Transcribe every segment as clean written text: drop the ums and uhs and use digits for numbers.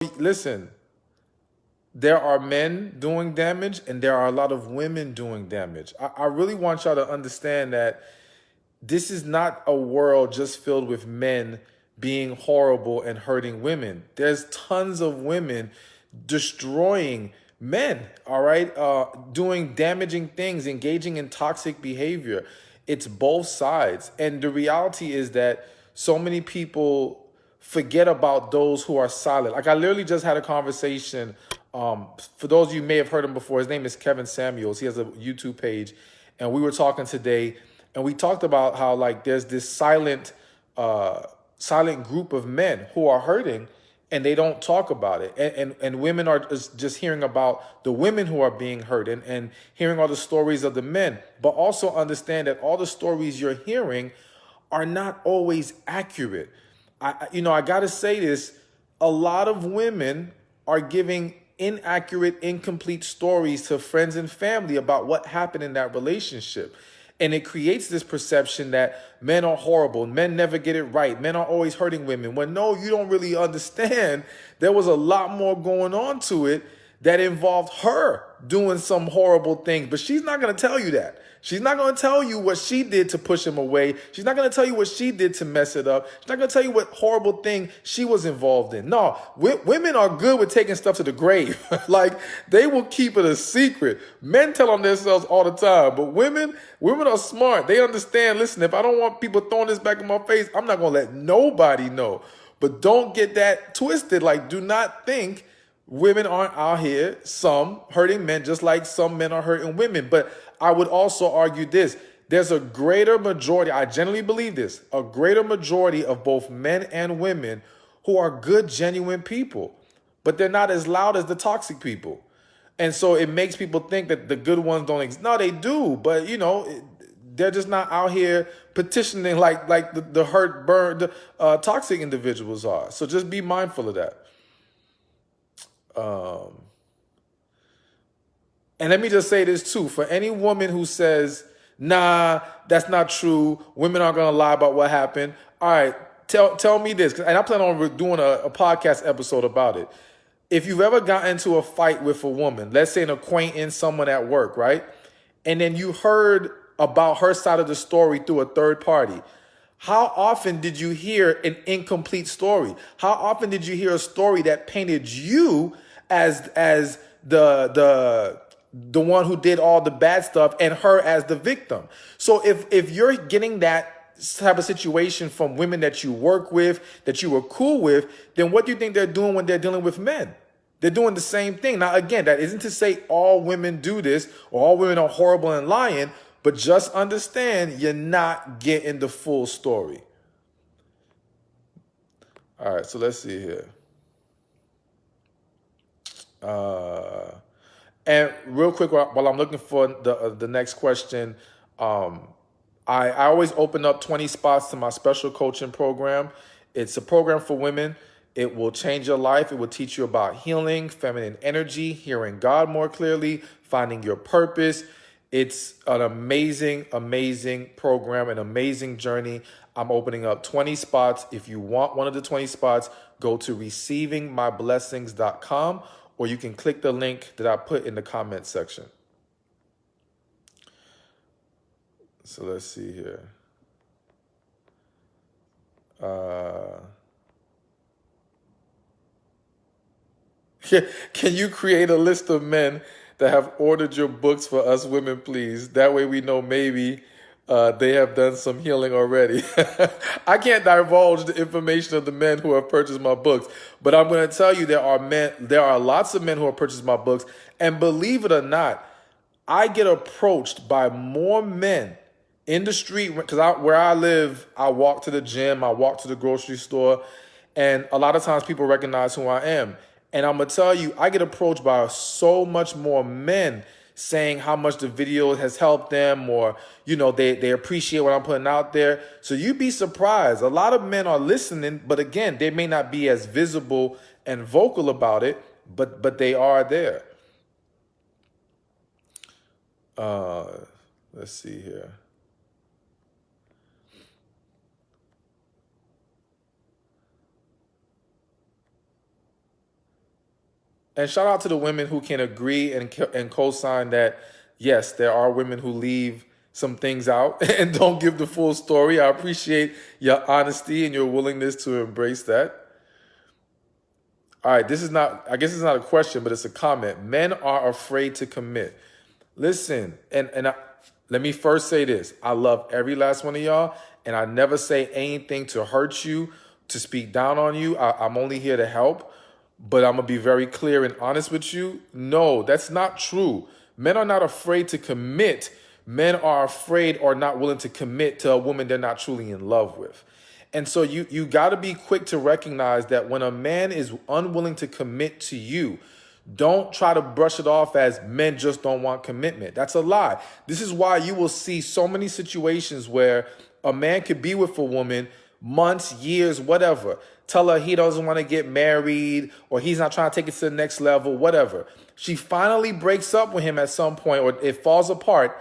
Listen, there are men doing damage and there are a lot of women doing damage. I really want y'all to understand that this is not a world just filled with men being horrible and hurting women. There's tons of women destroying men, all right? Doing damaging things, engaging in toxic behavior. It's both sides. And the reality is that so many people forget about those who are silent. Like I literally just had a conversation. For those of you who may have heard him before, his name is Kevin Samuels. He has a YouTube page. And we were talking today and we talked about how like there's this silent group of men who are hurting and they don't talk about it. And women are just hearing about the women who are being hurt and hearing all the stories of the men. But also understand that all the stories you're hearing are not always accurate. I got to say this, a lot of women are giving inaccurate, incomplete stories to friends and family about what happened in that relationship. And it creates this perception that men are horrible, men never get it right, men are always hurting women. When no, you don't really understand. There was a lot more going on to it that involved her doing some horrible things, but she's not going to tell you that. She's not going to tell you what she did to push him away. She's not going to tell you what she did to mess it up. She's not going to tell you what horrible thing she was involved in. No, women are good with taking stuff to the grave. Like they will keep it a secret. Men tell on themselves all the time, but women are smart. They understand, listen, if I don't want people throwing this back in my face, I'm not going to let nobody know. But don't get that twisted. Like, do not think women aren't out here, some hurting men, just like some men are hurting women. But I would also argue this. There's a greater majority, I genuinely believe this, a greater majority of both men and women who are good, genuine people. But they're not as loud as the toxic people. And so it makes people think that the good ones don't exist. No, they do. But, they're just not out here petitioning like the hurt, burned, toxic individuals are. So just be mindful of that. And let me just say this too, for any woman who says, nah, that's not true, women aren't gonna lie about what happened. All right, tell me this, and I plan on doing a podcast episode about it. If you've ever gotten into a fight with a woman, let's say an acquaintance, someone at work, right? And then you heard about her side of the story through a third party. How often did you hear an incomplete story? How often did you hear a story that painted you as the one who did all the bad stuff and her as the victim? So if you're getting that type of situation from women that you work with, that you were cool with, then what do you think they're doing when they're dealing with men? They're doing the same thing. Now, again, that isn't to say all women do this or all women are horrible and lying, but just understand you're not getting the full story. All right, so let's see here. And real quick, while I'm looking for the next question, I always open up 20 spots to my special coaching program. It's a program for women. It will change your life. It will teach you about healing, feminine energy, hearing God more clearly, finding your purpose. It's an amazing, amazing program, an amazing journey. I'm opening up 20 spots. If you want one of the 20 spots, go to receivingmyblessings.com, or you can click the link that I put in the comment section. So let's see here. Can you create a list of men that have ordered your books for us women, please? That way we know maybe they have done some healing already. I can't divulge the information of the men who have purchased my books, but I'm going to tell you there are lots of men who have purchased my books, and believe it or not, I get approached by more men in the street, because where I live, I walk to the gym, I walk to the grocery store, and a lot of times people recognize who I am. And I'm going to tell you, I get approached by so much more men saying how much the video has helped them, or, they appreciate what I'm putting out there. So you'd be surprised. A lot of men are listening, but again, they may not be as visible and vocal about it, but they are there. Let's see here. And shout out to the women who can agree and co-sign that, yes, there are women who leave some things out and don't give the full story. I appreciate your honesty and your willingness to embrace that. All right, this is not, I guess it's not a question, but it's a comment. Men are afraid to commit. Listen, let me first say this. I love every last one of y'all, and I never say anything to hurt you, to speak down on you. I'm only here to help, but I'm going to be very clear and honest with you. No, that's not true. Men are not afraid to commit. Men are afraid or not willing to commit to a woman they're not truly in love with. And so you got to be quick to recognize that when a man is unwilling to commit to you, don't try to brush it off as men just don't want commitment. That's a lie. This is why you will see so many situations where a man could be with a woman months, years, whatever. Tell her he doesn't want to get married or he's not trying to take it to the next level, whatever. She finally breaks up with him at some point or it falls apart.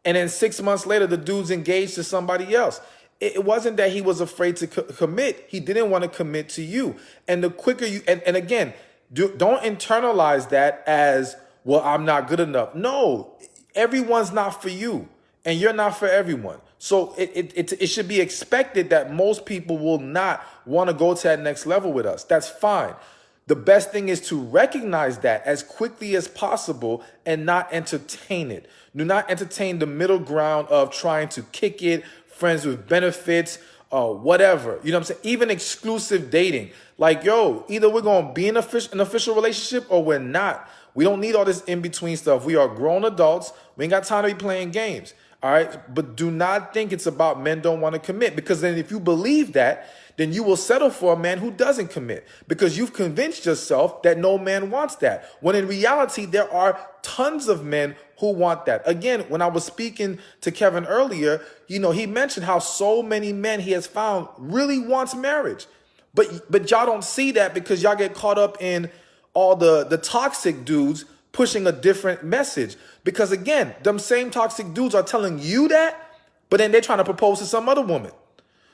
And then 6 months later, the dude's engaged to somebody else. It wasn't that he was afraid to commit. He didn't want to commit to you. And the quicker you, and again, don't internalize that as, well, I'm not good enough. No, everyone's not for you and you're not for everyone. So it should be expected that most people will not want to go to that next level with us. That's fine. The best thing is to recognize that as quickly as possible and not entertain it. Do not entertain the middle ground of trying to kick it, friends with benefits, whatever. You know what I'm saying? Even exclusive dating. Like, yo, either we're going to be in an official relationship or we're not. We don't need all this in-between stuff. We are grown adults. We ain't got time to be playing games. All right? But do not think it's about men don't want to commit, because then if you believe that, then you will settle for a man who doesn't commit because you've convinced yourself that no man wants that. When in reality, there are tons of men who want that. Again, when I was speaking to Kevin earlier, he mentioned how so many men he has found really wants marriage. But y'all don't see that because y'all get caught up in all the toxic dudes pushing a different message. Because again, them same toxic dudes are telling you that, but then they're trying to propose to some other woman.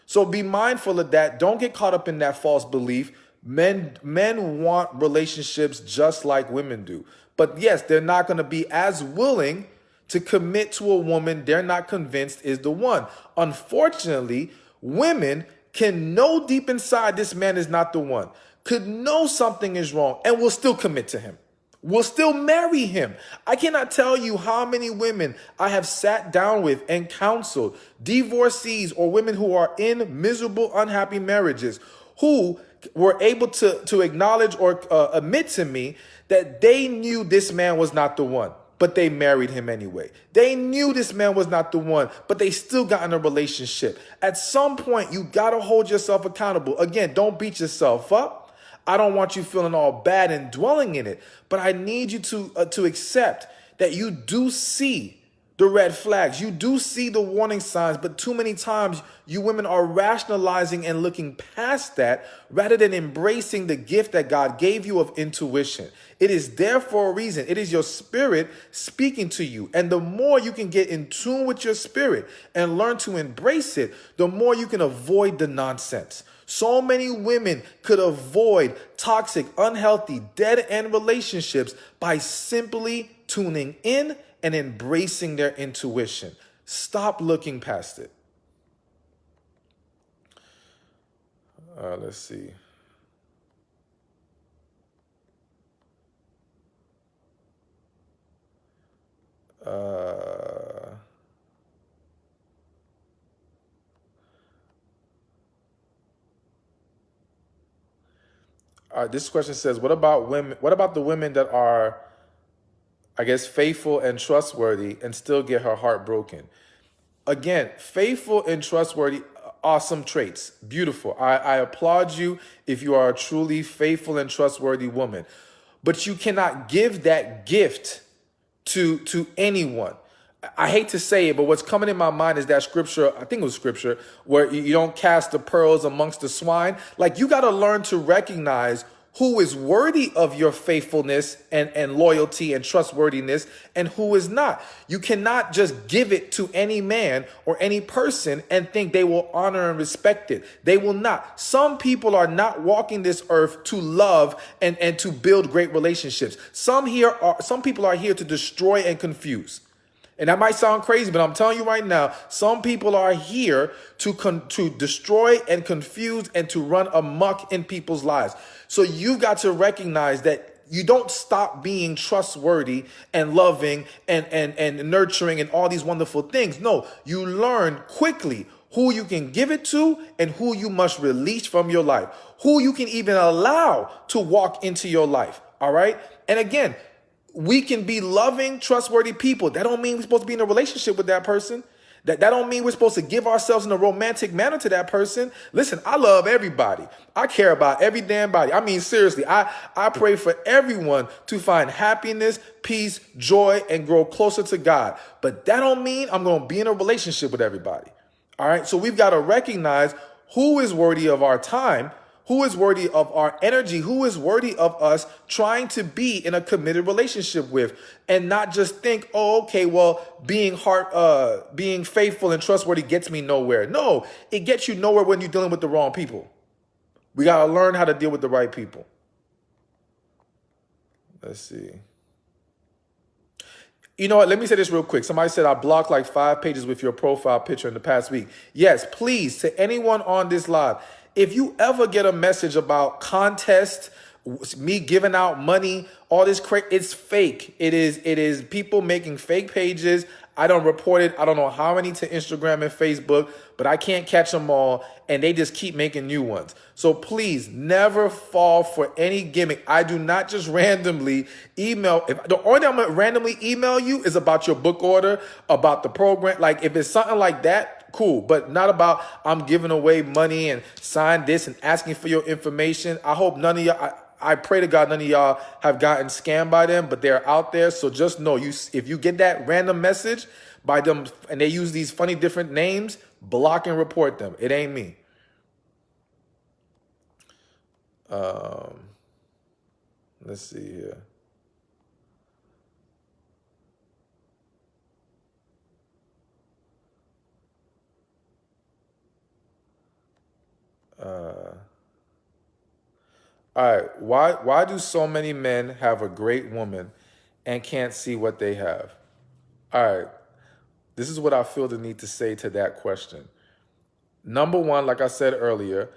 So be mindful of that. Don't get caught up in that false belief. Men want relationships just like women do. But yes, they're not going to be as willing to commit to a woman they're not convinced is the one. Unfortunately, women can know deep inside this man is not the one, could know something is wrong, and will still commit to him. Will still marry him. I cannot tell you how many women I have sat down with and counseled, divorcees or women who are in miserable, unhappy marriages, who were able to acknowledge or admit to me that they knew this man was not the one, but they married him anyway. They knew this man was not the one, but they still got in a relationship. At some point, you got to hold yourself accountable. Again, don't beat yourself up. I don't want you feeling all bad and dwelling in it, but I need you to accept that you do see the red flags. You do see the warning signs, but too many times you women are rationalizing and looking past that rather than embracing the gift that God gave you of intuition. It is there for a reason. It is your spirit speaking to you. And the more you can get in tune with your spirit and learn to embrace it, the more you can avoid the nonsense. So many women could avoid toxic, unhealthy, dead-end relationships by simply tuning in and embracing their intuition. Stop looking past it. Let's see. This question says, what about women? What about the women that are, I guess, faithful and trustworthy and still get her heart broken? Again, faithful and trustworthy, awesome traits. Beautiful. I applaud you if you are a truly faithful and trustworthy woman. But you cannot give that gift to anyone. I hate to say it, but what's coming in my mind is that scripture, I think it was scripture, where you don't cast the pearls amongst the swine. Like, you got to learn to recognize who is worthy of your faithfulness and loyalty and trustworthiness and who is not. You cannot just give it to any man or any person and think they will honor and respect it. They will not. Some people are not walking this earth to love and to build great relationships. Some people are here to destroy and confuse. And that might sound crazy, but I'm telling you right now, some people are here to destroy and confuse and to run amok in people's lives. So you've got to recognize that you don't stop being trustworthy and loving and nurturing and all these wonderful things. No, you learn quickly who you can give it to and who you must release from your life, who you can even allow to walk into your life. All right. And again, we can be loving, trustworthy people. That don't mean we're supposed to be in a relationship with that person. That don't mean we're supposed to give ourselves in a romantic manner to that person. Listen, I love everybody. I care about every damn body. I mean, seriously, I pray for everyone to find happiness, peace, joy, and grow closer to God. But that don't mean I'm going to be in a relationship with everybody. All right. So we've got to recognize who is worthy of our time, who is worthy of our energy, who is worthy of us trying to be in a committed relationship with, and not just think, oh, okay, well, being faithful and trustworthy gets me nowhere. No, it gets you nowhere when you're dealing with the wrong people. We got to learn how to deal with the right people. Let's see. You know what? Let me say this real quick. Somebody said I blocked like 5 pages with your profile picture in the past week. Yes, please, to anyone on this live, if you ever get a message about contest, me giving out money, all this it's fake. It is people making fake pages. I don't report it. I don't know how many to Instagram and Facebook, but I can't catch them all. And they just keep making new ones. So please never fall for any gimmick. I do not just randomly email. The only time I'm going to randomly email you is about your book order, about the program. Like if it's something like that, cool. But not about I'm giving away money and sign this and asking for your information. I hope none of y'all, I pray to God none of y'all have gotten scammed by them, but they're out there. So just know, if you get that random message by them and they use these funny different names, block and report them. It ain't me. Let's see here. All right. Why do so many men have a great woman and can't see what they have? All right. This is what I feel the need to say to that question. Number one, like I said earlier,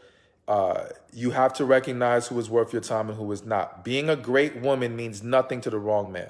you have to recognize who is worth your time and who is not. Being a great woman means nothing to the wrong man.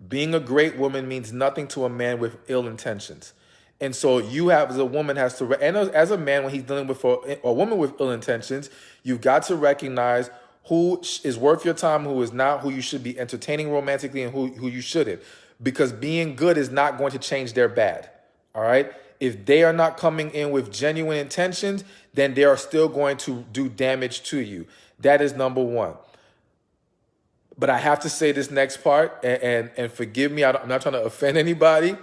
Being a great woman means nothing to a man with ill intentions. And so you have, as a woman, has to, and as a man, when he's dealing with a woman with ill intentions, you've got to recognize who is worth your time, who is not, who you should be entertaining romantically, and who you shouldn't. Because being good is not going to change their bad. All right? If they are not coming in with genuine intentions, then they are still going to do damage to you. That is number one. But I have to say this next part, and forgive me, I'm not trying to offend anybody,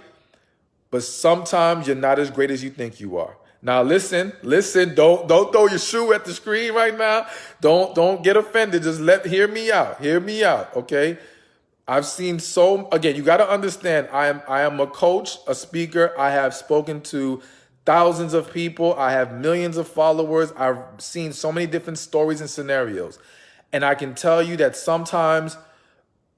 but sometimes you're not as great as you think you are. Now listen, don't throw your shoe at the screen right now. Don't get offended. Just hear me out, okay? I've seen again, you got to understand, I am a coach, a speaker. I have spoken to thousands of people. I have millions of followers. I've seen so many different stories and scenarios. And I can tell you that sometimes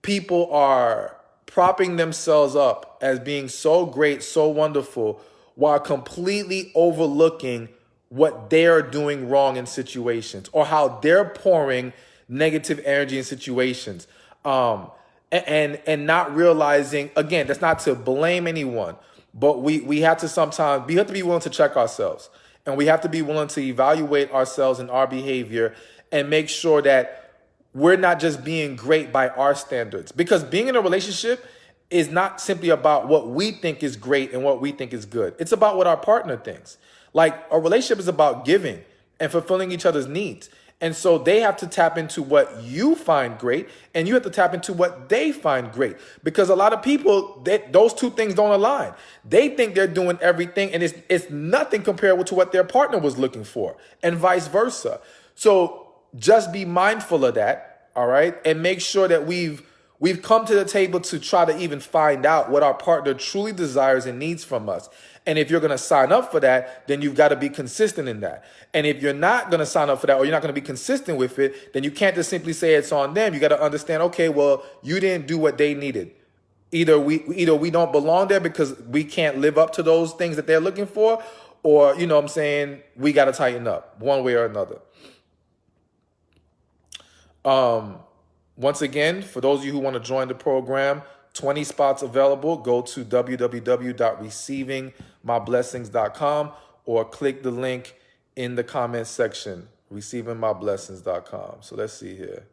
people are propping themselves up as being so great, so wonderful, while completely overlooking what they're doing wrong in situations or how they're pouring negative energy in situations. And not realizing, again, that's not to blame anyone, but we have to sometimes, we have to be willing to check ourselves, and we have to be willing to evaluate ourselves and our behavior and make sure that we're not just being great by our standards. Because being in a relationship is not simply about what we think is great and what we think is good. It's about what our partner thinks. Like, a relationship is about giving and fulfilling each other's needs. And so they have to tap into what you find great, and you have to tap into what they find great. Because a lot of people, those two things don't align. They think they're doing everything, and it's nothing comparable to what their partner was looking for, and vice versa. So just be mindful of that, all right? And make sure that we've come to the table to try to even find out what our partner truly desires and needs from us. And if you're going to sign up for that, then you've got to be consistent in that. And if you're not going to sign up for that, or you're not going to be consistent with it, then you can't just simply say it's on them. You got to understand, okay, well, you didn't do what they needed. Either we don't belong there because we can't live up to those things that they're looking for, or, you know what I'm saying, we got to tighten up one way or another. Once again, for those of you who want to join the program, 20 spots available. Go to www.receivingmyblessings.com or click the link in the comments section, receivingmyblessings.com. So let's see here.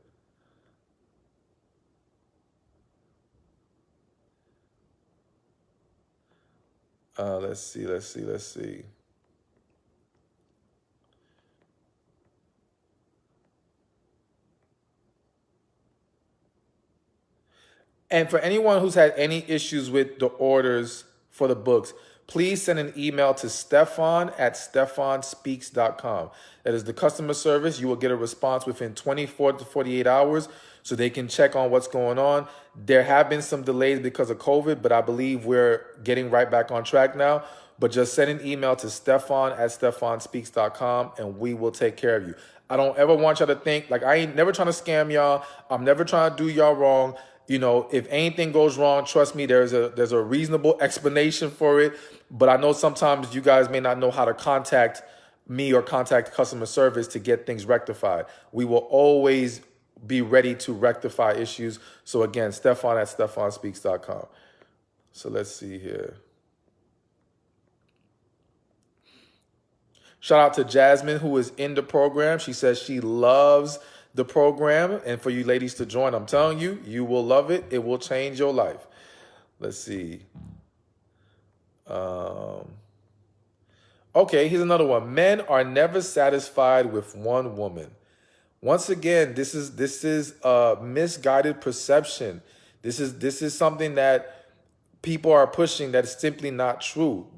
Let's see. And for anyone who's had any issues with the orders for the books, please send an email to Stephan at stephanspeaks.com. That is the customer service. You will get a response within 24 to 48 hours so they can check on what's going on. There have been some delays because of COVID, but I believe we're getting right back on track now. But just send an email to Stephan at stephanspeaks.com and we will take care of you. I don't ever want y'all to think, like, I ain't never trying to scam y'all. I'm never trying to do y'all wrong. You know, if anything goes wrong, trust me, there's a reasonable explanation for it. But I know sometimes you guys may not know how to contact me or contact customer service to get things rectified. We will always be ready to rectify issues. So again, Stephan at stephanspeaks.com. So let's see here. Shout out to Jasmine, who is in the program. She says she loves the program, and for you ladies to join, I'm telling you, you will love it. It will change your life. Let's see. Okay, here's another one. Men are never satisfied with one woman. Once again, this is a misguided perception. This is something that people are pushing that is simply not true.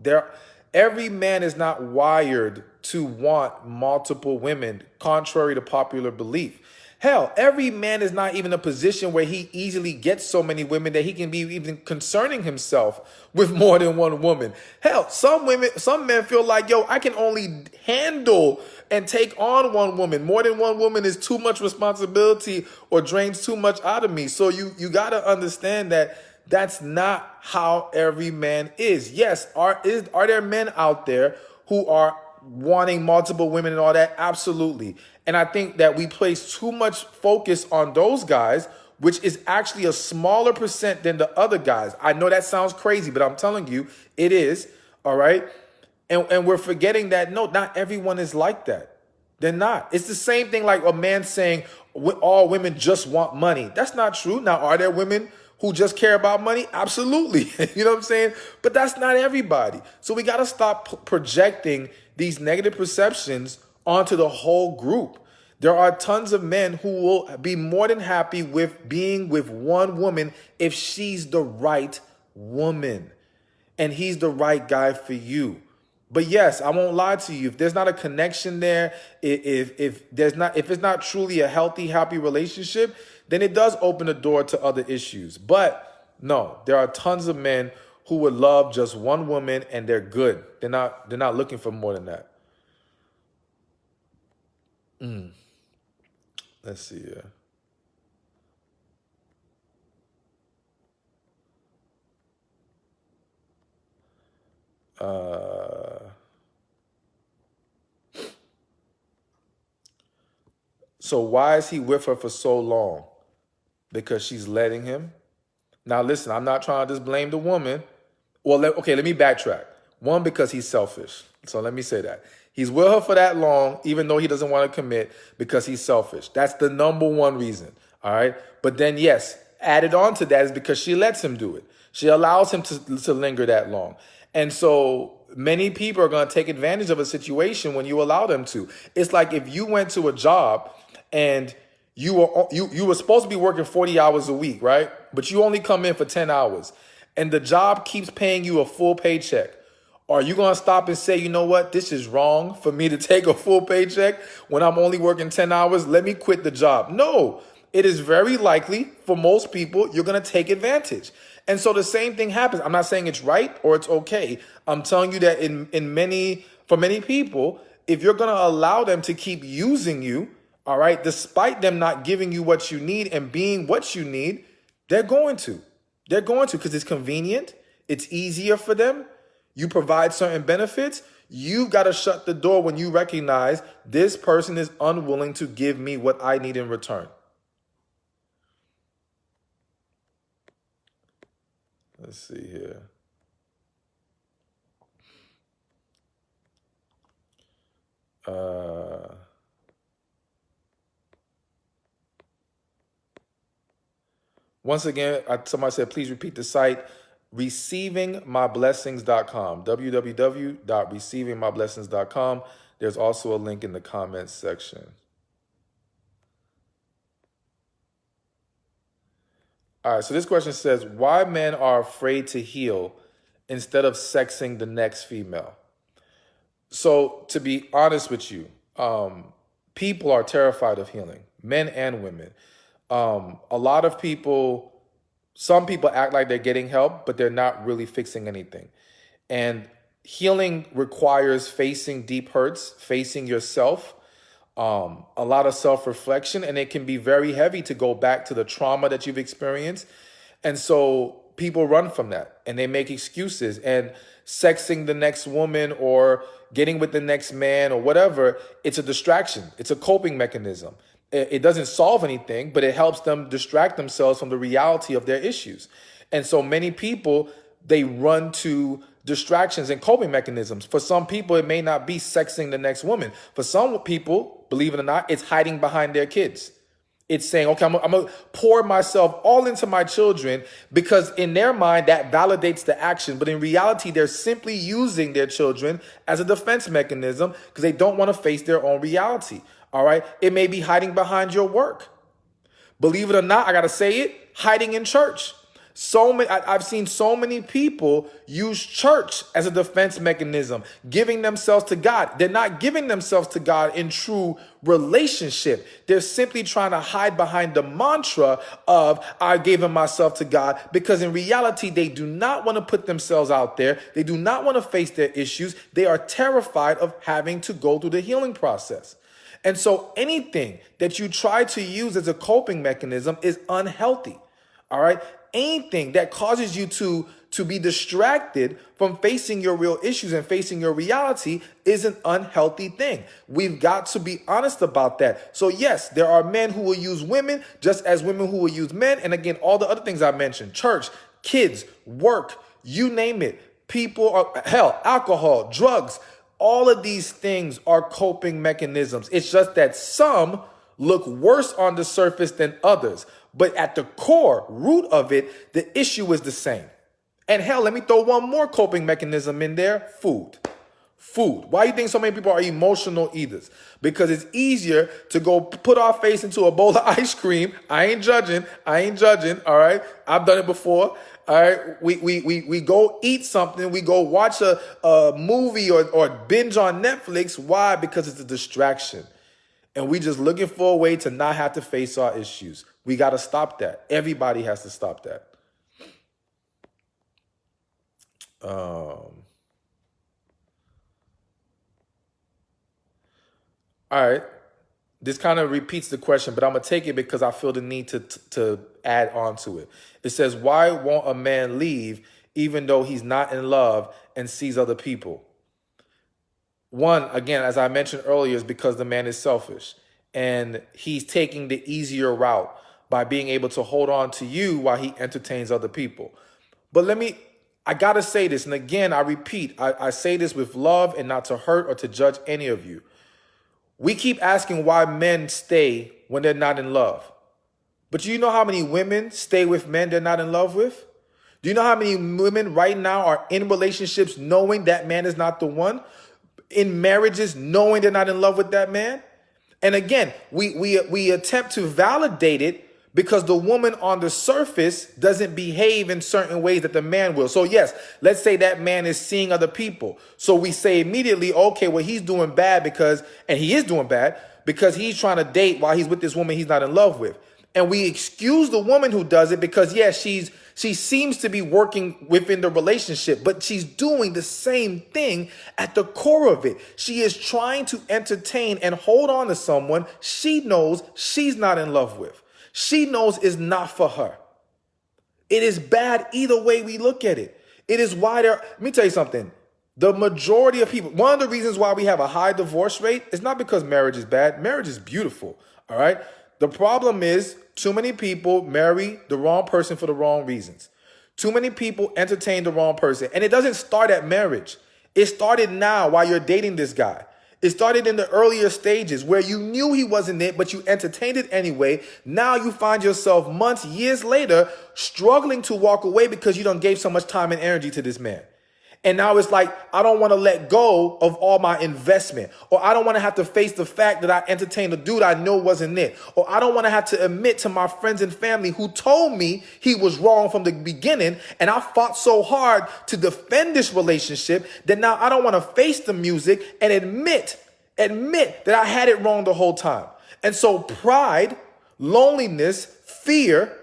Every man is not wired to want multiple women, contrary to popular belief. Hell, every man is not even in a position where he easily gets so many women that he can be even concerning himself with more than one woman. Hell, some men feel like, yo, I can only handle and take on one woman. More than one woman is too much responsibility or drains too much out of me. So you got to understand that that's not how every man is. Yes, are there men out there who are wanting multiple women and all that? Absolutely. And I think that we place too much focus on those guys, which is actually a smaller percent than the other guys. I know that sounds crazy, but I'm telling you, it is. All right. And we're forgetting that, no, not everyone is like that. They're not. It's the same thing like a man saying all women just want money. That's not true. Now, are there women who just care about money? Absolutely. You know what I'm saying? But that's not everybody. So we got to stop projecting these negative perceptions onto the whole group. There are tons of men who will be more than happy with being with one woman if she's the right woman and he's the right guy for you. But yes, I won't lie to you. If there's not a connection there, if it's not truly a healthy, happy relationship, then it does open the door to other issues. But no, there are tons of men who would love just one woman and they're good. They're not looking for more than that. Let's see here. So why is he with her for so long? Because she's letting him. Now listen, I'm not trying to just blame the woman. Well, let me backtrack. One, because he's selfish. So let me say that. He's with her for that long, even though he doesn't want to commit, because he's selfish. That's the number one reason. All right. But then, yes, added on to that is because she lets him do it. She allows him to linger that long. And so many people are going to take advantage of a situation when you allow them to. It's like if you went to a job and you were supposed to be working 40 hours a week, right? But you only come in for 10 hours and the job keeps paying you a full paycheck. Are you going to stop and say, you know what, this is wrong for me to take a full paycheck when I'm only working 10 hours? Let me quit the job. No, it is very likely for most people, you're going to take advantage. And so the same thing happens. I'm not saying it's right or it's okay. I'm telling you that for many people, if you're going to allow them to keep using you, all right, despite them not giving you what you need and being what you need, they're going to. They're going to because it's convenient. It's easier for them. You provide certain benefits. You've got to shut the door when you recognize this person is unwilling to give me what I need in return. Let's see here. Once again, somebody said, please repeat the site, receivingmyblessings.com, www.receivingmyblessings.com. There's also a link in the comments section. All right, so this question says, why men are afraid to heal instead of sexing the next female? So to be honest with you, people are terrified of healing, men and women. A lot of people, some people act like they're getting help, but they're not really fixing anything. And healing requires facing deep hurts, facing yourself, a lot of self-reflection, and it can be very heavy to go back to the trauma that you've experienced. And so people run from that and they make excuses, and sexing the next woman or getting with the next man or whatever, it's a distraction. It's a coping mechanism. It doesn't solve anything, but it helps them distract themselves from the reality of their issues. And so many people, they run to distractions and coping mechanisms. For some people, it may not be sexing the next woman. For some people, believe it or not, it's hiding behind their kids. It's saying, okay, I'm going to pour myself all into my children, because in their mind, that validates the action. But in reality, they're simply using their children as a defense mechanism because they don't want to face their own reality. All right. It may be hiding behind your work. Believe it or not, I got to say it, hiding in church. I've seen so many people use church as a defense mechanism, giving themselves to God. They're not giving themselves to God in true relationship. They're simply trying to hide behind the mantra of I gave myself to God, because in reality, they do not want to put themselves out there. They do not want to face their issues. They are terrified of having to go through the healing process. And so anything that you try to use as a coping mechanism is unhealthy. All right. Anything that causes you to be distracted from facing your real issues and facing your reality is an unhealthy thing. We've got to be honest about that. So yes, there are men who will use women just as women who will use men. And again, all the other things I mentioned, church, kids, work, you name it, people, hell, alcohol, drugs, all of these things are coping mechanisms. It's just that some look worse on the surface than others. But at the core root of it, the issue is the same. And hell, let me throw one more coping mechanism in there. Food. Why do you think so many people are emotional eaters? Because it's easier to go put our face into a bowl of ice cream. I ain't judging. All right. I've done it before. All right. We go eat something. We go watch a movie or binge on Netflix. Why? Because it's a distraction. And we just looking for a way to not have to face our issues. We got to stop that. Everybody has to stop that. All right. This kind of repeats the question, but I'm going to take it because I feel the need to add on to it. It says, why won't a man leave even though he's not in love and sees other people? One, again, as I mentioned earlier, is because the man is selfish and he's taking the easier route by being able to hold on to you while he entertains other people. But I got to say this. And again, I repeat, I say this with love and not to hurt or to judge any of you. We keep asking why men stay when they're not in love. But do you know how many women stay with men they're not in love with? Do you know how many women right now are in relationships knowing that man is not the one? In marriages knowing they're not in love with that man? And again, we attempt to validate it because the woman on the surface doesn't behave in certain ways that the man will. So yes, let's say that man is seeing other people. So we say immediately, okay, well, he's doing bad and he is doing bad because he's trying to date while he's with this woman he's not in love with. And we excuse the woman who does it because yes, she seems to be working within the relationship, but she's doing the same thing at the core of it. She is trying to entertain and hold on to someone she knows she's not in love with. She knows is not for her. It is bad either way we look at it. It is why let me tell you something. The majority of people, one of the reasons why we have a high divorce rate is not because marriage is bad. Marriage is beautiful. All right. The problem is too many people marry the wrong person for the wrong reasons. Too many people entertain the wrong person. And it doesn't start at marriage. It started now while you're dating this guy. It started in the earlier stages where you knew he wasn't it, but you entertained it anyway. Now you find yourself months, years later, struggling to walk away because you done gave so much time and energy to this man. And now it's like, I don't want to let go of all my investment, or I don't want to have to face the fact that I entertained a dude I know wasn't it, or I don't want to have to admit to my friends and family who told me he was wrong from the beginning. And I fought so hard to defend this relationship that now I don't want to face the music and admit that I had it wrong the whole time. And so pride, loneliness, fear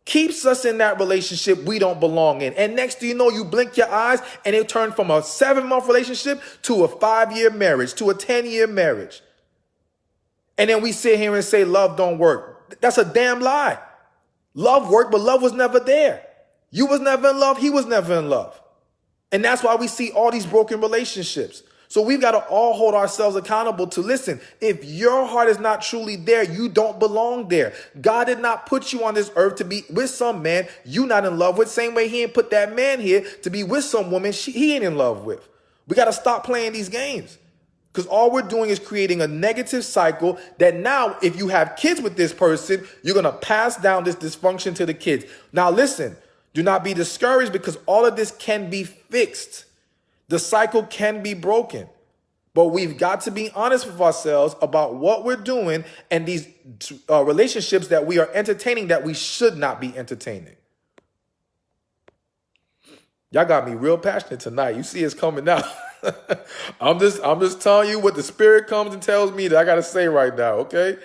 keeps us in that relationship we don't belong in. And next thing you know, you blink your eyes and it turned from a 7-month relationship to a 5-year marriage, to a 10-year marriage. And then we sit here and say love don't work. That's a damn lie. Love worked, but love was never there. You was never in love. He was never in love. And that's why we see all these broken relationships. So we've got to all hold ourselves accountable to listen. If your heart is not truly there, you don't belong there. God did not put you on this earth to be with some man you not in love with. Same way he ain't put that man here to be with some woman he ain't in love with. We got to stop playing these games because all we're doing is creating a negative cycle that now if you have kids with this person, you're going to pass down this dysfunction to the kids. Now listen, do not be discouraged because all of this can be fixed. The cycle can be broken, but we've got to be honest with ourselves about what we're doing and these relationships that we are entertaining that we should not be entertaining. Y'all got me real passionate tonight. You see it's coming out. I'm just telling you what the spirit comes and tells me that I got to say right now, okay?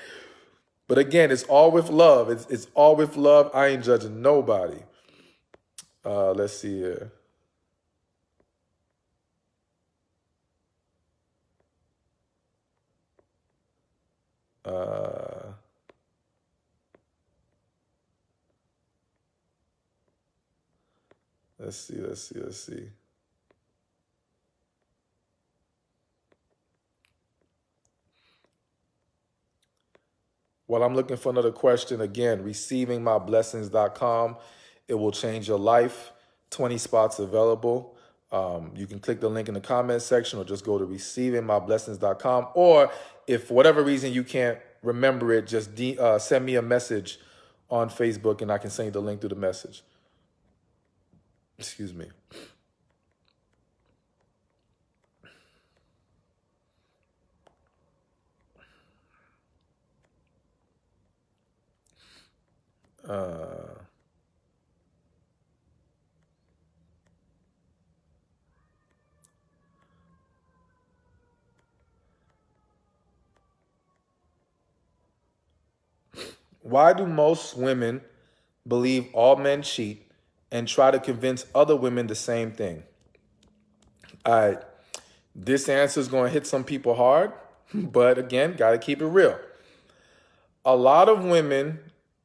But again, it's all with love. It's all with love. I ain't judging nobody. Let's see here. Let's see. While I'm looking for another question, again, receivingmyblessings.com. It will change your life. 20 spots available. You can click the link in the comment section or just go to receivingmyblessings.com. Or if for whatever reason you can't remember it, just send me a message on Facebook and I can send you the link through the message. Excuse me. Why do most women believe all men cheat and try to convince other women the same thing? All right, this answer is going to hit some people hard, but again, got to keep it real. A lot of women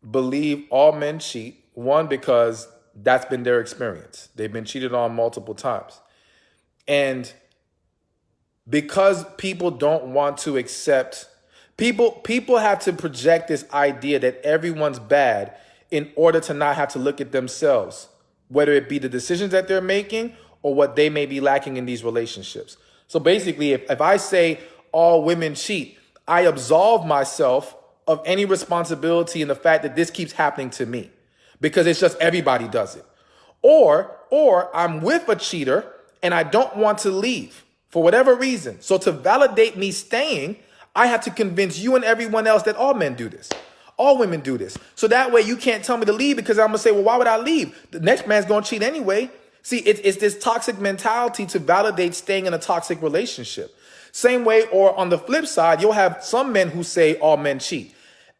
believe all men cheat, one, because that's been their experience. They've been cheated on multiple times. And because people don't want to accept, people have to project this idea that everyone's bad in order to not have to look at themselves, whether it be the decisions that they're making or what they may be lacking in these relationships. So basically, if I say all women cheat, I absolve myself of any responsibility in the fact that this keeps happening to me because it's just everybody does it. Or I'm with a cheater and I don't want to leave for whatever reason. So to validate me staying, I have to convince you and everyone else that all men do this. All women do this. So that way you can't tell me to leave because I'm going to say, well, why would I leave? The next man's going to cheat anyway. See, it's this toxic mentality to validate staying in a toxic relationship. Same way, or on the flip side, you'll have some men who say all men cheat.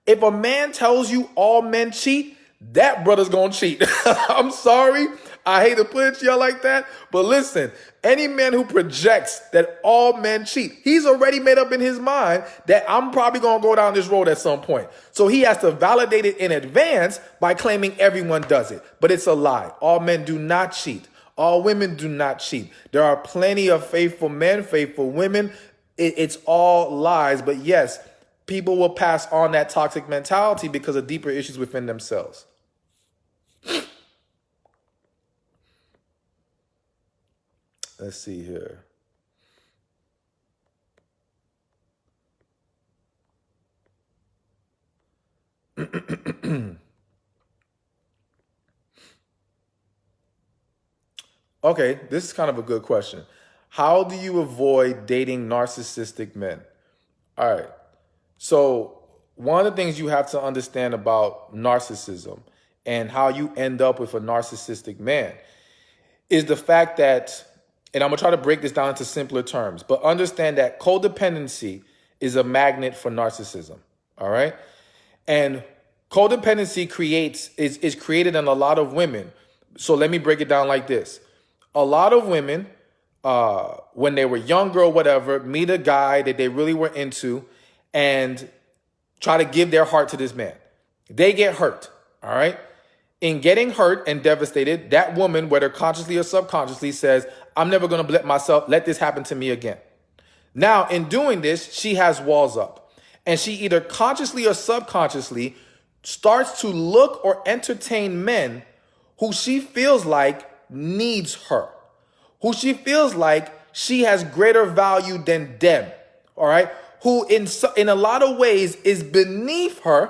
If a man tells you all men cheat, that brother's going to cheat. I'm sorry. I hate to put it to y'all like that. But listen, any man who projects that all men cheat, he's already made up in his mind that I'm probably going to go down this road at some point. So he has to validate it in advance by claiming everyone does it. But it's a lie. All men do not cheat. All women do not cheat. There are plenty of faithful men, faithful women. It's all lies. But yes, people will pass on that toxic mentality because of deeper issues within themselves. Let's see here. Okay, this is kind of a good question. How do you avoid dating narcissistic men? All right. So one of the things you have to understand about narcissism and how you end up with a narcissistic man is the fact that, and I'm going to try to break this down into simpler terms, but understand that codependency is a magnet for narcissism. All right. And codependency is created in a lot of women. So let me break it down like this. A lot of women, when they were younger or whatever, meet a guy that they really were into and try to give their heart to this man. They get hurt, all right? In getting hurt and devastated, that woman, whether consciously or subconsciously, says, I'm never going to let this happen to me again. Now, in doing this, she has walls up. And she either consciously or subconsciously starts to look or entertain men who she feels like needs her, who she feels like she has greater value than them, all right? Who in a lot of ways is beneath her,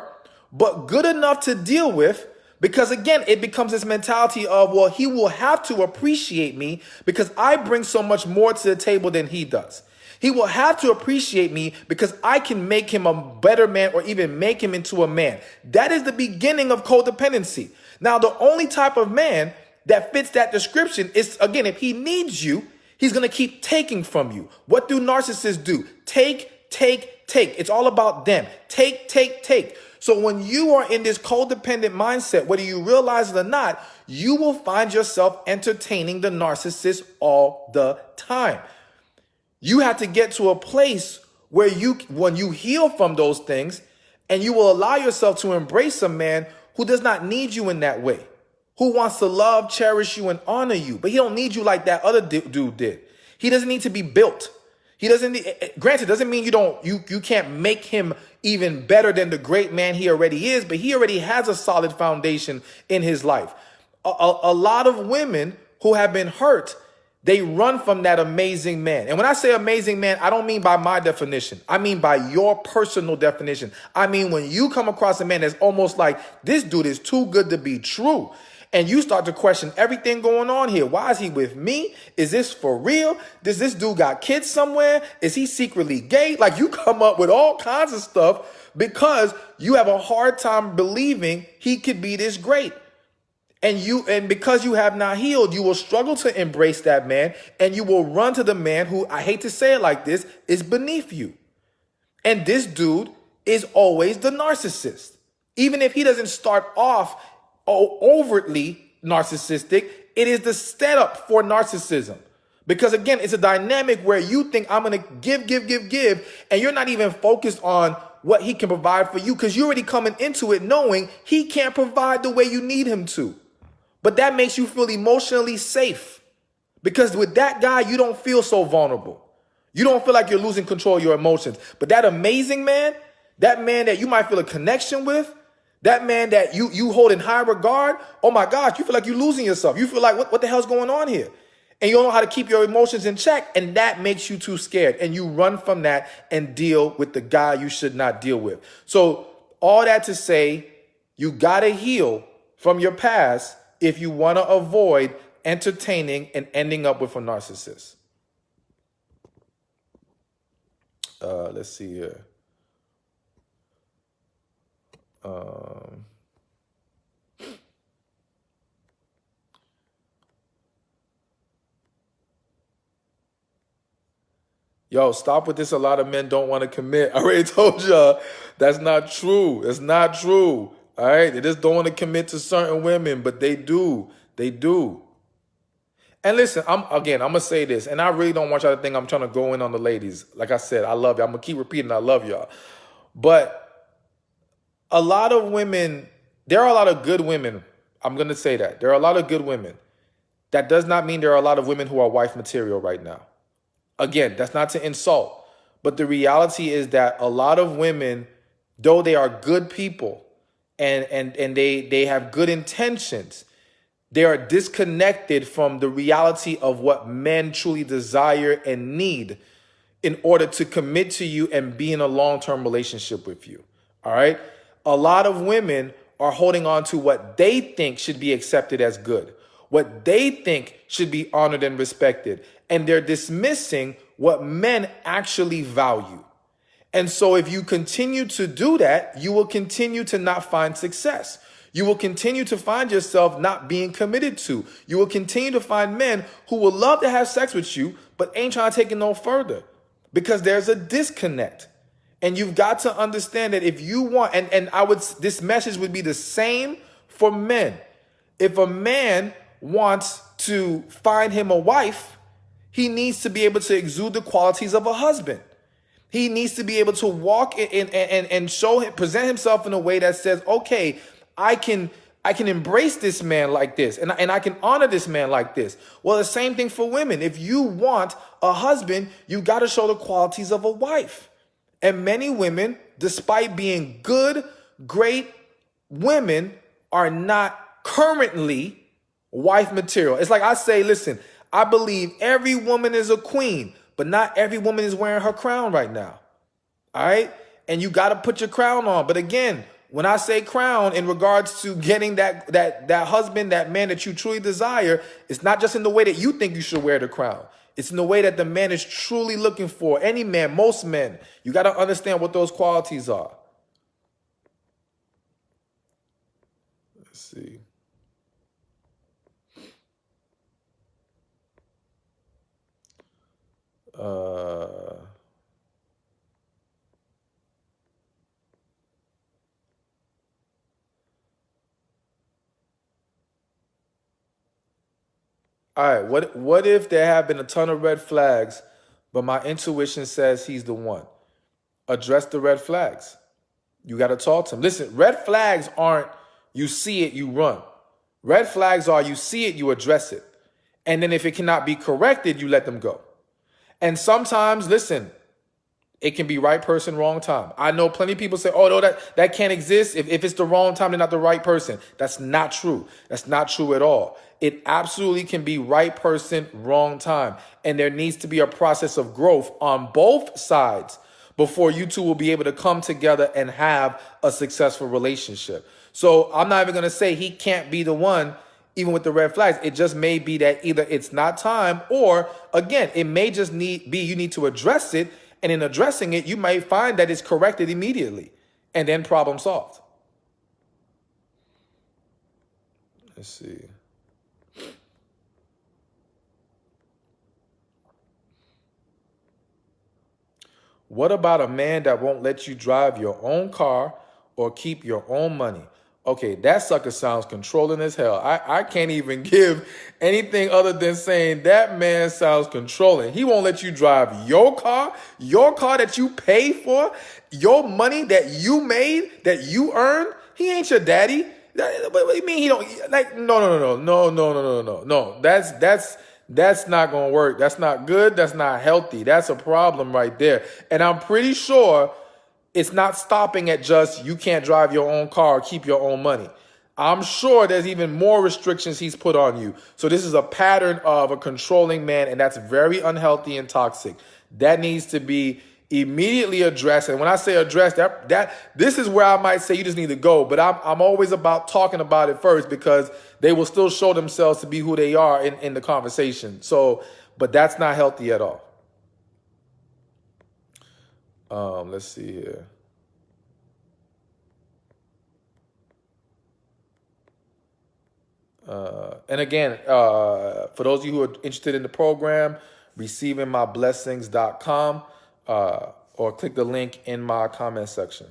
but good enough to deal with, because again, it becomes this mentality of, well, he will have to appreciate me because I bring so much more to the table than he does. He will have to appreciate me because I can make him a better man or even make him into a man. That is the beginning of codependency. Now, the only type of man that fits that description is, again, if he needs you, he's going to keep taking from you. What do narcissists do? Take, take, take. It's all about them. Take, take, take. So when you are in this codependent mindset, whether you realize it or not, you will find yourself entertaining the narcissist all the time. You have to get to a place where when you heal from those things, and you will allow yourself to embrace a man who does not need you in that way, who wants to love, cherish you, and honor you. But he don't need you like that other dude did. He doesn't need to be built. He doesn't need, granted, doesn't mean you can't make him even better than the great man he already is, but he already has a solid foundation in his life. A lot of women who have been hurt, they run from that amazing man. And when I say amazing man, I don't mean by my definition. I mean by your personal definition. I mean when you come across a man that's almost like, this dude is too good to be true. And you start to question everything going on here. Why is he with me? Is this for real? Does this dude got kids somewhere? Is he secretly gay? Like, you come up with all kinds of stuff because you have a hard time believing he could be this great. And because you have not healed, you will struggle to embrace that man, and you will run to the man who, I hate to say it like this, is beneath you. And this dude is always the narcissist. Even if he doesn't start off overtly narcissistic, it is the setup for narcissism. Because again, it's a dynamic where you think I'm going to give, and you're not even focused on what he can provide for you because you're already coming into it knowing he can't provide the way you need him to. But that makes you feel emotionally safe because with that guy, you don't feel so vulnerable. You don't feel like you're losing control of your emotions. But that amazing man, that man that you might feel a connection with, that man that you hold in high regard, oh my gosh, you feel like you're losing yourself. You feel like, what the hell's going on here? And you don't know how to keep your emotions in check. And that makes you too scared. And you run from that and deal with the guy you should not deal with. So all that to say, you got to heal from your past if you want to avoid entertaining and ending up with a narcissist. Let's see here. Um, Yo, stop with this. A lot of men don't want to commit. I already told y'all that's not true. It's not true. All right. They just don't want to commit to certain women, but they do. They do. And listen, I'm gonna say this, and I really don't want y'all to think I'm trying to go in on the ladies. Like I said, I love y'all. I'm gonna keep repeating I love y'all. But a lot of women, there are a lot of good women. I'm gonna say that. There are a lot of good women. That does not mean there are a lot of women who are wife material right now. Again, that's not to insult, but the reality is that a lot of women, though they are good people and they have good intentions, they are disconnected from the reality of what men truly desire and need in order to commit to you and be in a long-term relationship with you. All right? A lot of women are holding on to what they think should be accepted as good, what they think should be honored and respected, and they're dismissing what men actually value. And so if you continue to do that, you will continue to not find success. You will continue to find yourself not being committed to. You will continue to find men who will love to have sex with you, but ain't trying to take it no further because there's a disconnect. And you've got to understand that if you want, this message would be the same for men. If a man wants to find him a wife, he needs to be able to exude the qualities of a husband. He needs to be able to walk in and present himself in a way that says, okay, I can embrace this man like this, and I can honor this man like this. Well, the same thing for women. If you want a husband, you got to show the qualities of a wife. And many women, despite being good, great women, are not currently wife material. It's like I say, listen, I believe every woman is a queen, but not every woman is wearing her crown right now. All right? And you got to put your crown on. But again, when I say crown in regards to getting that husband, that man that you truly desire, it's not just in the way that you think you should wear the crown. It's in the way that the man is truly looking for. Any man, most men, you got to understand what those qualities are. Let's see. All right, what if there have been a ton of red flags, but my intuition says he's the one? Address the red flags. You got to talk to him. Listen, red flags aren't you see it, you run. Red flags are you see it, you address it. And then if it cannot be corrected, you let them go. And sometimes, listen, it can be right person, wrong time. I know plenty of people say, oh, no, that can't exist. If it's the wrong time, they're not the right person. That's not true. That's not true at all. It absolutely can be right person, wrong time. And there needs to be a process of growth on both sides before you two will be able to come together and have a successful relationship. So I'm not even going to say he can't be the one, even with the red flags. It just may be that either it's not time, or again, it may just be you need to address it. And in addressing it, you might find that it's corrected immediately and then problem solved. Let's see. What about a man that won't let you drive your own car or keep your own money? Okay, that sucker sounds controlling as hell. I can't even give anything other than saying that man sounds controlling. He won't let you drive your car that you pay for, your money that you made, that you earned. He ain't your daddy. What do you mean he don't, like, no. That's not going to work. That's not good. That's not healthy. That's a problem right there. And I'm pretty sure it's not stopping at just you can't drive your own car or keep your own money. I'm sure there's even more restrictions he's put on you. So this is a pattern of a controlling man, and that's very unhealthy and toxic. That needs to be immediately addressed. And when I say addressed, this is where I might say you just need to go. But I'm always about talking about it first, because they will still show themselves to be who they are in the conversation. So, but that's not healthy at all. Let's see here. And again, for those of you who are interested in the program, receivingmyblessings.com, or click the link in my comment section.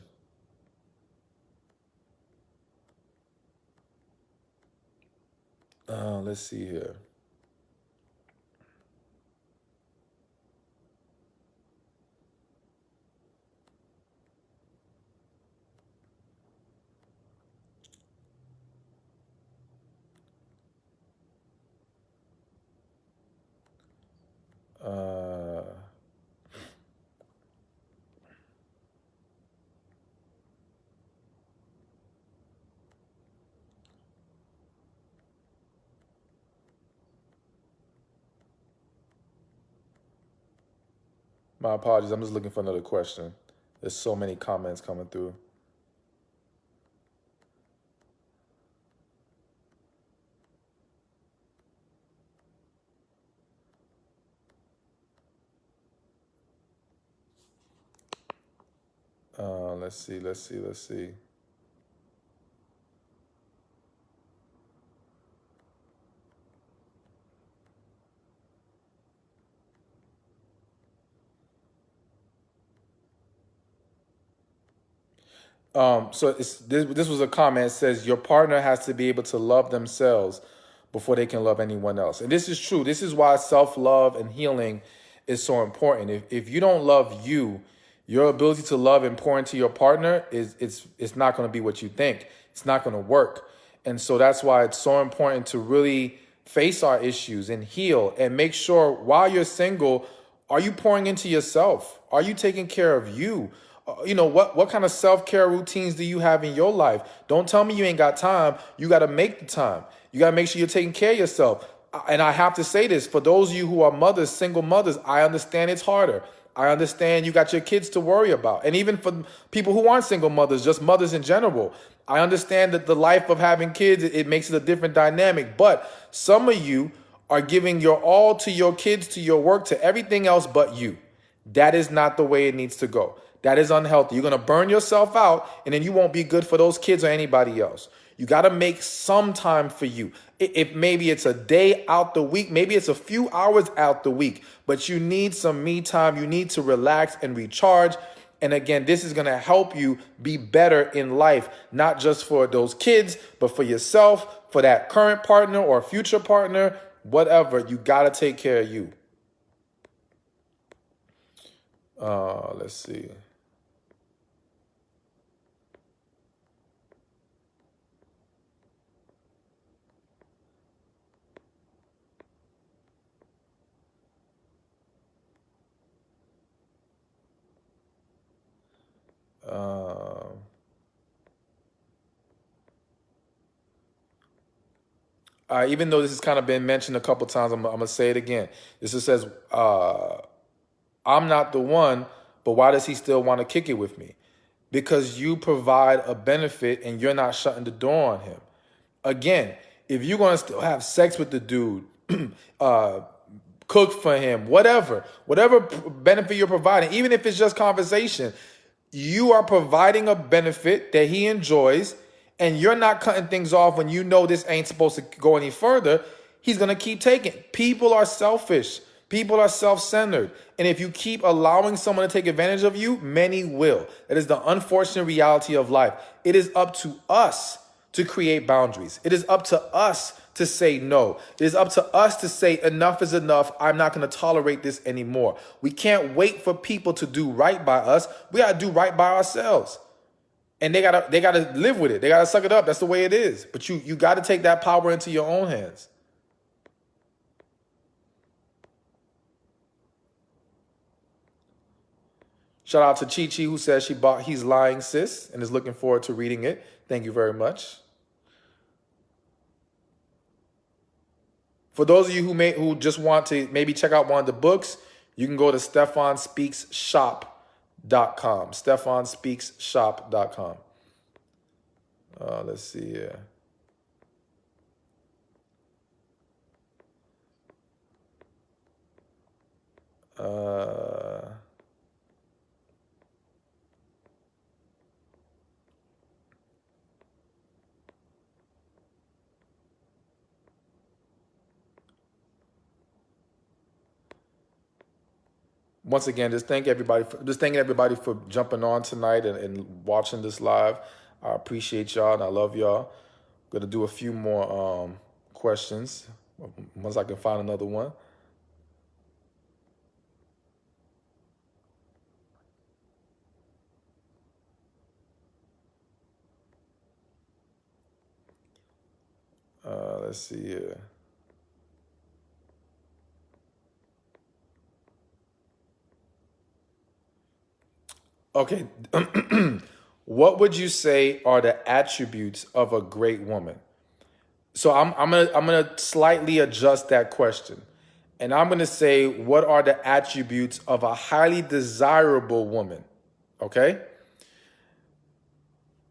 Let's see here. My apologies. I'm just looking for another question. There's so many comments coming through. Let's see. So this was a comment. It says your partner has to be able to love themselves before they can love anyone else. And this is true. This is why self-love and healing is so important. If you don't love you, your ability to love and pour into your partner it's not going to be what you think. It's not going to work. And so that's why it's so important to really face our issues and heal and make sure while you're single, are you pouring into yourself? Are you taking care of you? What kind of self-care routines do you have in your life? Don't tell me you ain't got time. You got to make the time. You got to make sure you're taking care of yourself. And I have to say this, for those of you who are mothers, single mothers, I understand it's harder. I understand you got your kids to worry about. And even for people who aren't single mothers, just mothers in general, I understand that the life of having kids, it makes it a different dynamic. But some of you are giving your all to your kids, to your work, to everything else but you. That is not the way it needs to go. That is unhealthy. You're going to burn yourself out, and then you won't be good for those kids or anybody else. You got to make some time for you. If maybe it's a day out the week, maybe it's a few hours out the week, but you need some me time. You need to relax and recharge. And again, this is going to help you be better in life, not just for those kids, but for yourself, for that current partner or future partner, whatever. You got to take care of you. Let's see. Even though this has kind of been mentioned a couple times, I'm going to say it again. This just says, I'm not the one, but why does he still want to kick it with me? Because you provide a benefit and you're not shutting the door on him. Again, if you're going to still have sex with the dude, cook for him, whatever benefit you're providing, even if it's just conversation, you are providing a benefit that he enjoys, and you're not cutting things off when you know this ain't supposed to go any further. He's going to keep taking. People are selfish. People are self-centered. And if you keep allowing someone to take advantage of you, many will. That is the unfortunate reality of life. It is up to us to create boundaries. It is up to us to say no. It is up to us to say enough is enough. I'm not going to tolerate this anymore. We can't wait for people to do right by us. We got to do right by ourselves. And they gotta live with it. They gotta suck it up. That's the way it is. But you got to take that power into your own hands. Shout out to Chi Chi, who says she bought He's Lying Sis and is looking forward to reading it. Thank you very much. For those of you who just want to maybe check out one of the books, you can go to StephanSpeaksShop.com. StephanSpeaksShop.com. Let's see here. once again, just thanking everybody for jumping on tonight and watching this live. I appreciate y'all and I love y'all. Gonna do a few more questions once I can find another one. Let's see here. Okay. What would you say are the attributes of a great woman? So I'm gonna slightly adjust that question. And I'm gonna say, what are the attributes of a highly desirable woman? Okay?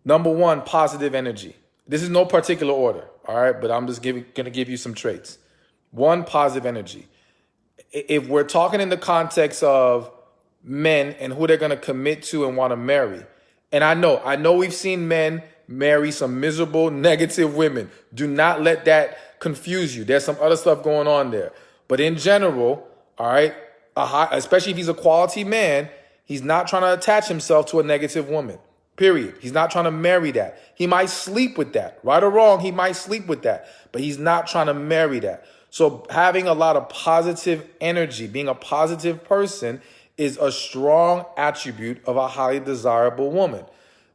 Number one, positive energy. This is no particular order, all right? But I'm just gonna give you some traits. One, positive energy. If we're talking in the context of men and who they're gonna commit to and want to marry, and I know we've seen men marry some miserable, negative women. Do not let that confuse you. There's some other stuff going on there. But in general, all right, especially if he's a quality man, he's not trying to attach himself to a negative woman. Period. He's not trying to marry that. He might sleep with that. Right or wrong, he might sleep with that. But he's not trying to marry that. So having a lot of positive energy, being a positive person, is a strong attribute of a highly desirable woman.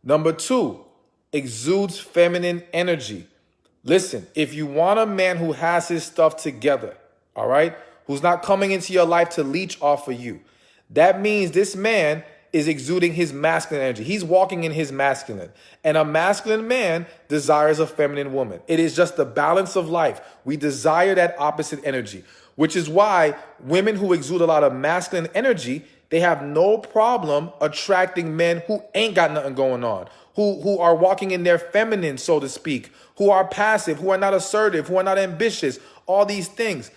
Number two, exudes feminine energy. Listen, if you want a man who has his stuff together, all right, who's not coming into your life to leech off of you, that means this man is exuding his masculine energy. He's walking in his masculine. And a masculine man desires a feminine woman. It is just the balance of life. We desire that opposite energy, which is why women who exude a lot of masculine energy, they have no problem attracting men who ain't got nothing going on, who are walking in their feminine, so to speak, who are passive, who are not assertive, who are not ambitious, all these things.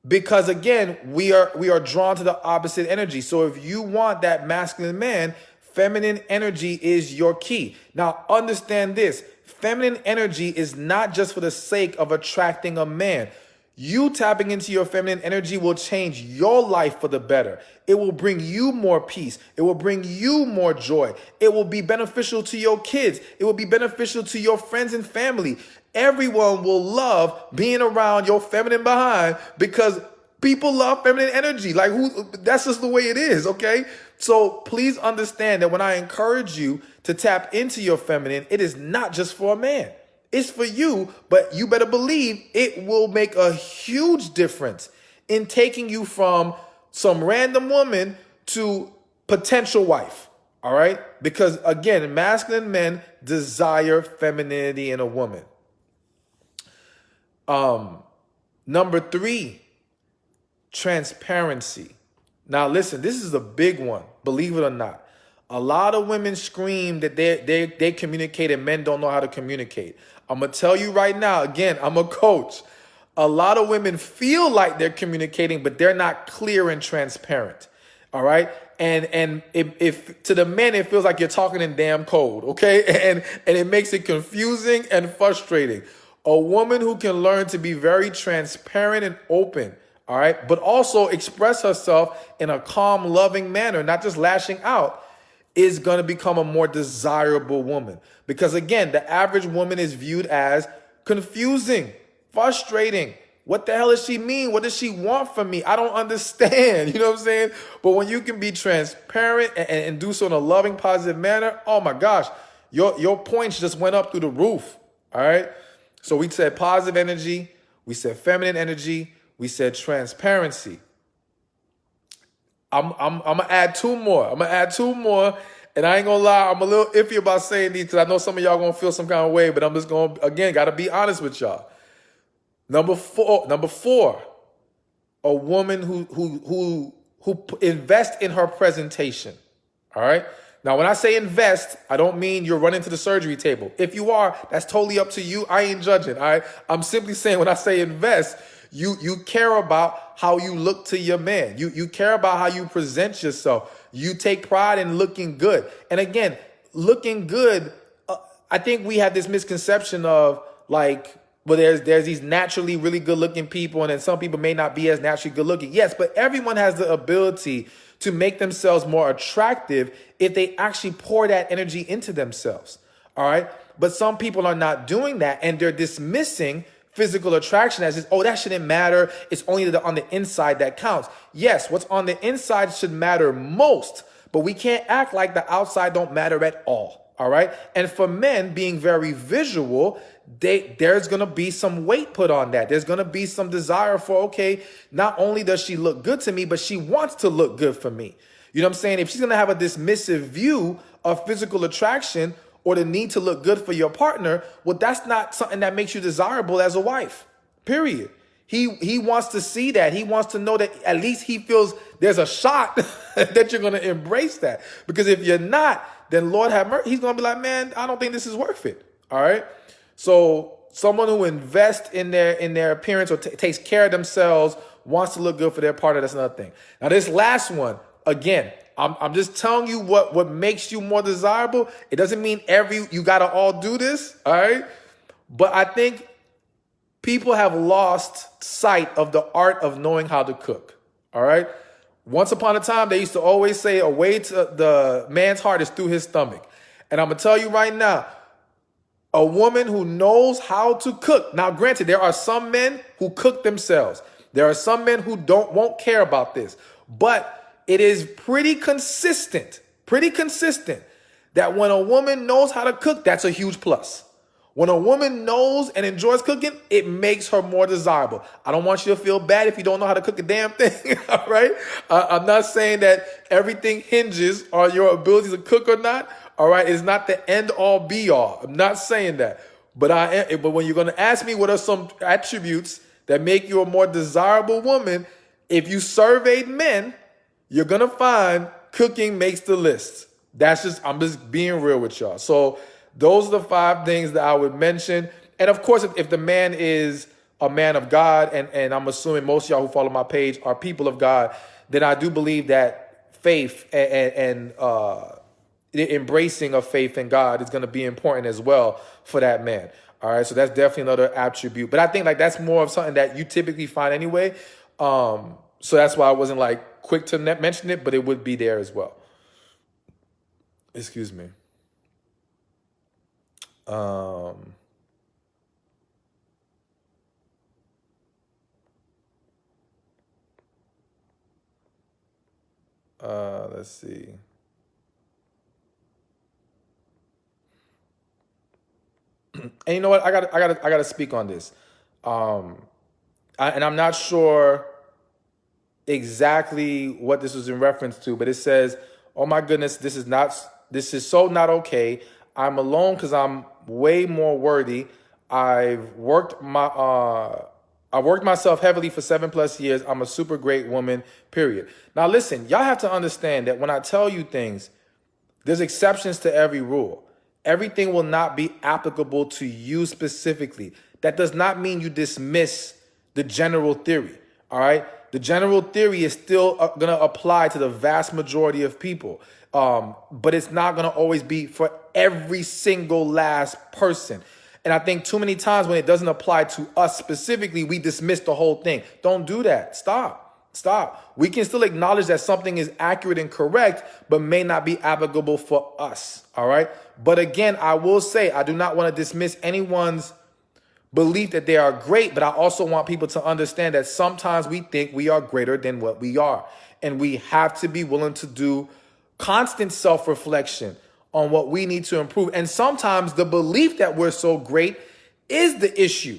Because again, we are drawn to the opposite energy. So if you want that masculine man, feminine energy is your key. Now understand this, feminine energy is not just for the sake of attracting a man. You tapping into your feminine energy will change your life for the better. It will bring you more peace. It will bring you more joy. It will be beneficial to your kids. It will be beneficial to your friends and family. Everyone will love being around your feminine behind because people love feminine energy. Like that's just the way it is, okay? So please understand that when I encourage you to tap into your feminine, it is not just for a man. It's for you, but you better believe it will make a huge difference in taking you from some random woman to potential wife. All right? Because again, masculine men desire femininity in a woman. Number three, transparency. Now listen, this is a big one, believe it or not. A lot of women scream that they communicate and men don't know how to communicate. I'm going to tell you right now, again, I'm a coach. A lot of women feel like they're communicating, but they're not clear and transparent. All right? And if to the men, it feels like you're talking in damn code, okay? And it makes it confusing and frustrating. A woman who can learn to be very transparent and open, all right, but also express herself in a calm, loving manner, not just lashing out, is going to become a more desirable woman. Because again, the average woman is viewed as confusing, frustrating. What the hell does she mean? What does she want from me? I don't understand. You know what I'm saying? But when you can be transparent and do so in a loving, positive manner, oh my gosh, your points just went up through the roof. All right. So we said positive energy. We said feminine energy. We said transparency. I'm gonna add two more. And I ain't gonna lie, I'm a little iffy about saying these because I know some of y'all gonna feel some kind of way, but I'm just gonna, again, gotta be honest with y'all. Number four, a woman who invests in her presentation. All right. Now, when I say invest, I don't mean you're running to the surgery table. If you are, that's totally up to you. I ain't judging. All right. I'm simply saying when I say invest, you care about how you look to your man. You care about how you present yourself. You take pride in looking good. And again, looking good, I think we have this misconception of like But there's these naturally really good looking people, and then some people may not be as naturally good looking. Yes, but everyone has the ability to make themselves more attractive if they actually pour that energy into themselves. All right. But some people are not doing that, and they're dismissing physical attraction as this, oh, that shouldn't matter. It's only on the inside that counts. Yes, what's on the inside should matter most, but we can't act like the outside don't matter at all. All right. And for men being very visual, there's going to be some weight put on that. There's going to be some desire for, okay, not only does she look good to me, but she wants to look good for me. You know what I'm saying? If she's going to have a dismissive view of physical attraction or the need to look good for your partner, well, that's not something that makes you desirable as a wife, period. He wants to see that. He wants to know that at least he feels there's a shot that you're going to embrace that. Because if you're not, then Lord have mercy, he's going to be like, man, I don't think this is worth it. All right. So someone who invests in their appearance or takes care of themselves, wants to look good for their partner, that's another thing. Now, this last one, again, I'm just telling you what makes you more desirable. It doesn't mean you got to all do this. All right. But I think people have lost sight of the art of knowing how to cook. All right. Once upon a time, they used to always say a way to the man's heart is through his stomach. And I'm going to tell you right now, a woman who knows how to cook. Now, granted, there are some men who cook themselves. There are some men who won't care about this. But it is pretty consistent that when a woman knows how to cook, that's a huge plus. When a woman knows and enjoys cooking, it makes her more desirable. I don't want you to feel bad if you don't know how to cook a damn thing, all right? I'm not saying that everything hinges on your ability to cook or not, all right? It's not the end-all, be-all. I'm not saying that. But when you're going to ask me what are some attributes that make you a more desirable woman, if you surveyed men, you're going to find cooking makes the list. I'm just being real with y'all. So those are the 5 things that I would mention. And of course, if the man is a man of God, and I'm assuming most of y'all who follow my page are people of God, then I do believe that faith and the embracing of faith in God is going to be important as well for that man. All right. So that's definitely another attribute. But I think that's more of something that you typically find anyway. So that's why I wasn't quick to mention it, but it would be there as well. Excuse me. Let's see. And you know what? I gotta speak on this. And I'm not sure exactly what this was in reference to, but it says, "Oh my goodness, this is so not okay. I'm alone because I'm way more worthy. I've worked myself heavily for 7+ years. I'm a super great woman, period." Now listen, y'all have to understand that when I tell you things, there's exceptions to every rule. Everything will not be applicable to you specifically. That does not mean you dismiss the general theory, all right? The general theory is still going to apply to the vast majority of people, but it's not going to always be for every single last person. And I think too many times when it doesn't apply to us specifically, we dismiss the whole thing. Don't do that. Stop. We can still acknowledge that something is accurate and correct, but may not be applicable for us, all right? But again, I will say I do not want to dismiss anyone's belief that they are great, but I also want people to understand that sometimes we think we are greater than what we are. And we have to be willing to do constant self-reflection on what we need to improve. And sometimes the belief that we're so great is the issue.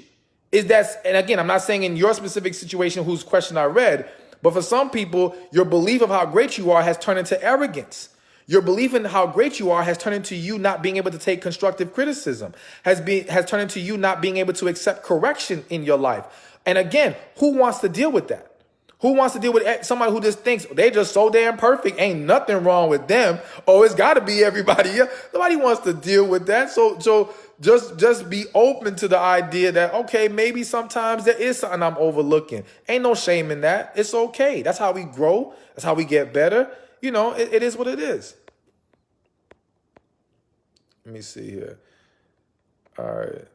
And again, I'm not saying in your specific situation whose question I read, but for some people, your belief of how great you are has turned into arrogance. Your belief in how great you are has turned into you not being able to take constructive criticism, has turned into you not being able to accept correction in your life. And again, who wants to deal with that? Who wants to deal with somebody who just thinks they're just so damn perfect, ain't nothing wrong with them? Oh, it's got to be everybody else. Nobody wants to deal with that. So just be open to the idea that, okay, maybe sometimes there is something I'm overlooking. Ain't no shame in that. It's okay. That's how we grow. That's how we get better. You know, it is what it is. Let me see here. All right.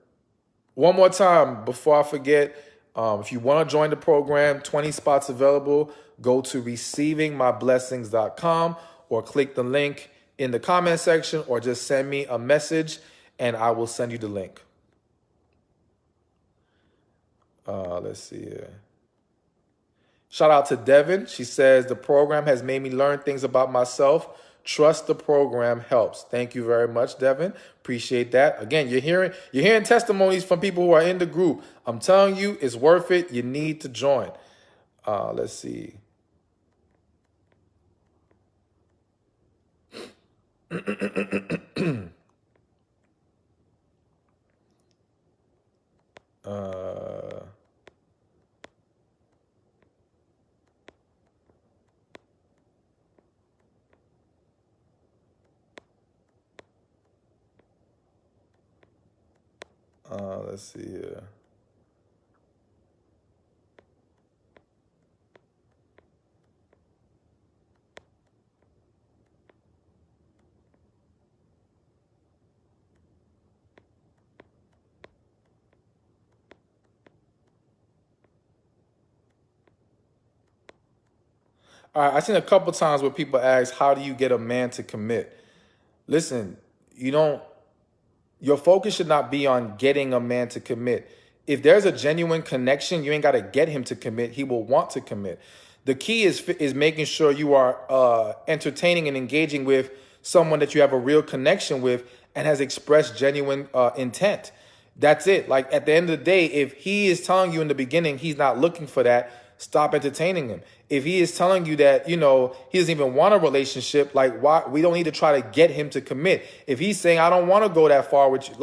One more time before I forget, if you want to join the program, 20 spots available. Go to receivingmyblessings.com or click the link in the comment section or just send me a message and I will send you the link. Let's see here. Shout out to Devin. She says, the program has made me learn things about myself. Trust the program helps. Thank you very much, Devin. Appreciate that. Again, you're hearing testimonies from people who are in the group. I'm telling you, it's worth it. You need to join. Let's see. Let's see here. All right, I've seen a couple times where people ask, how do you get a man to commit? Listen, your focus should not be on getting a man to commit. If there's a genuine connection, you ain't got to get him to commit. He will want to commit. The key is making sure you are entertaining and engaging with someone that you have a real connection with and has expressed genuine intent. That's it. Like at the end of the day, if he is telling you in the beginning he's not looking for that, stop entertaining him. If he is telling you that, he doesn't even want a relationship, like why we don't need to try to get him to commit. If he's saying, I don't want to go that far with you,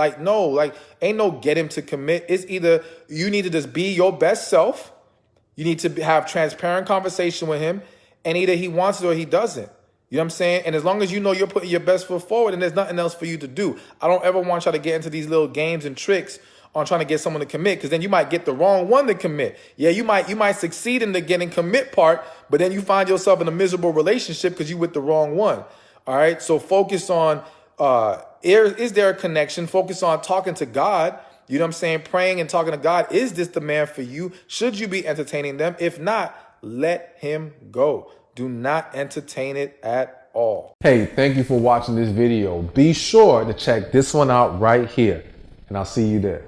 ain't no get him to commit. It's either you need to just be your best self. You need to have transparent conversation with him, and either he wants it or he doesn't. You know what I'm saying? And as long as you know you're putting your best foot forward and there's nothing else for you to do. I don't ever want y'all to get into these little games and tricks on trying to get someone to commit, because then you might get the wrong one to commit. Yeah, you might succeed in the getting commit part, but then you find yourself in a miserable relationship because you with the wrong one. All right, so focus on, is there a connection? Focus on talking to God. You know what I'm saying? Praying and talking to God. Is this the man for you? Should you be entertaining them? If not, let him go. Do not entertain it at all. Hey, thank you for watching this video. Be sure to check this one out right here, and I'll see you there.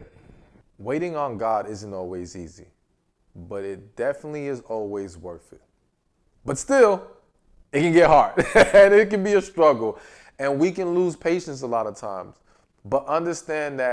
Waiting on God isn't always easy, but it definitely is always worth it. But still, it can get hard and it can be a struggle, and we can lose patience a lot of times. But understand that